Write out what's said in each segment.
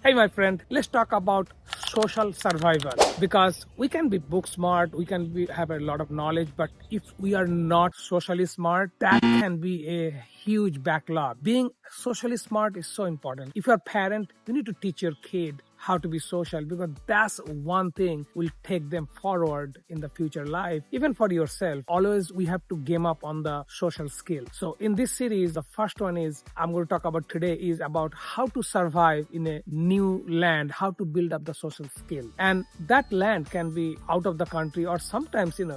Hey, my friend, let's talk about social survival because we can be book smart, we can have a lot of knowledge, but if we are not socially smart, that can be a huge backlog. Being socially smart is so important. If you're a parent, you need to teach your kid how to be social because that's one thing will take them forward in the future life. Even for yourself, always we have to game up on the social skill. So in this series, the first one is I'm going to talk about today is about how to survive in a new land, how to build up the social skill. And that land can be out of the country, or sometimes in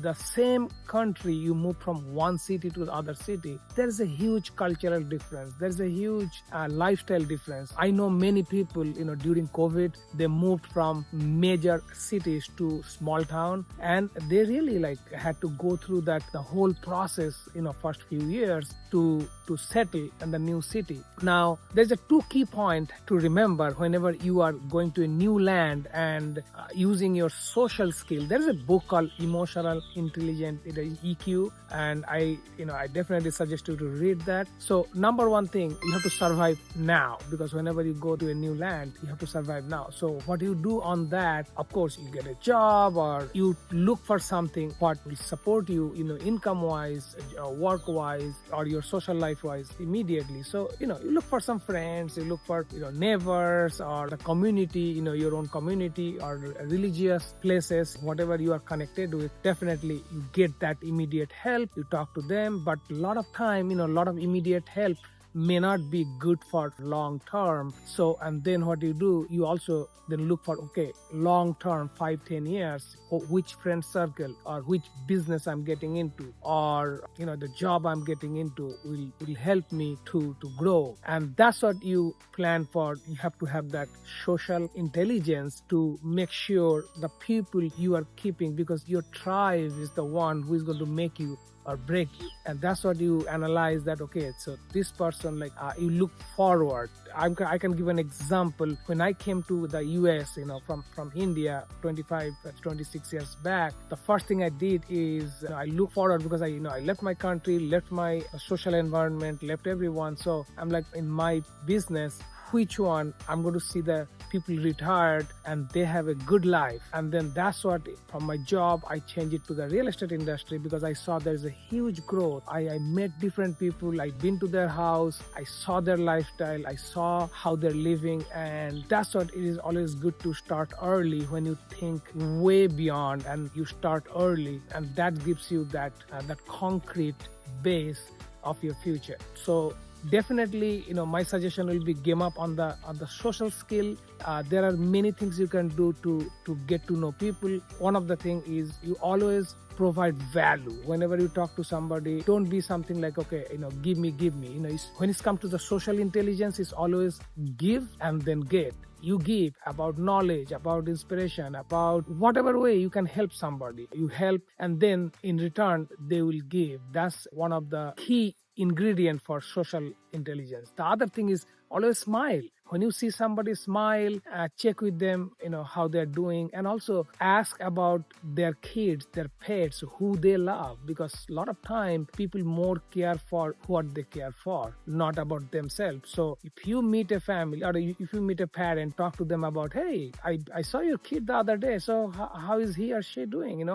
the same country you move from one city to the other city. There's a huge cultural difference, there's a huge lifestyle difference. I know many people during COVID, they moved from major cities to small town, and they really had to go through the whole process first few years to settle in the new city. Now there's a two key point to remember whenever you are going to a new land and using your social skill. There's a book called Emotional Intelligence, EQ, and I definitely suggest you to read that. So number one thing, you have to survive now, because whenever you go to a new land, you have to survive now. So what you do on that, of course, you get a job or you look for something what will support you, income wise, work wise, or your social life wise immediately. So you look for some friends, you look for neighbors or the community, your own community or religious places, whatever you are connected with. Definitely you get that immediate help, you talk to them, but a lot of time, a lot of immediate help may not be good for long term. So and then what you do, you also then look for long term, 5-10 years, which friend circle or which business I'm getting into, or the job I'm getting into will help me to grow. And that's what you plan for. You have to have that social intelligence to make sure the people you are keeping, because your tribe is the one who is going to make you or break you. And that's what you analyze, that so this person, you look forward. I can give an example. When I came to the US from India 26 years back, the first thing I did is I look forward, because I left my country, left my social environment, left everyone. So I'm in my business, which one I'm going to see the people retired and they have a good life. And then that's what, from my job, I changed it to the real estate industry, because I saw there's a huge growth. I met different people, I've been to their house, I saw their lifestyle, I saw how they're living. And that's what it is always good to start early, when you think way beyond and you start early, and that gives you that concrete base of your future. So definitely, my suggestion will be game up on the social skill. There are many things you can do to get to know people. One of the thing is you always provide value. Whenever you talk to somebody, don't be something like, give me. When it's come to the social intelligence, it's always give and then get. You give about knowledge, about inspiration, about whatever way you can help somebody. You help, and then in return, they will give. That's one of the key ingredient for social intelligence. The other thing is always smile. When you see somebody, smile, check with them, how they're doing, and also ask about their kids, their pets, who they love, because a lot of time people more care for what they care for, not about themselves. So if you meet a family, or if you meet a parent, talk to them about, hey, I saw your kid the other day, so how is he or she doing?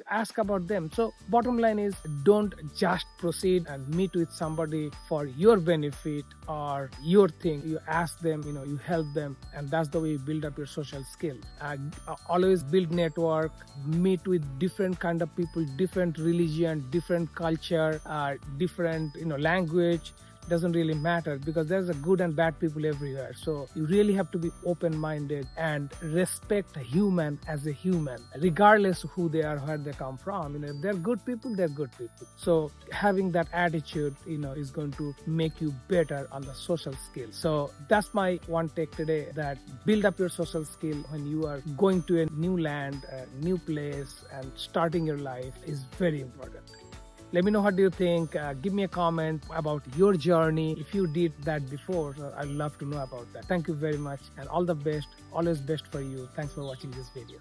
Ask about them. So bottom line is, don't just proceed and meet with somebody for your benefit or your thing. You ask them, you help them, and that's the way you build up your social skill. Always build network, meet with different kind of people, different religion, different culture, different language. Doesn't really matter, because there's a good and bad people everywhere. So you really have to be open-minded and respect a human as a human, regardless of who they are, where they come from. If they're good people, they're good people. So having that attitude, is going to make you better on the social skills. So that's my one take today, that build up your social skill when you are going to a new land, a new place, and starting your life is very important. Let me know what do you think. Give me a comment about your journey. If you did that before, I'd love to know about that. Thank you very much, and all the best. Always best for you. Thanks for watching this video.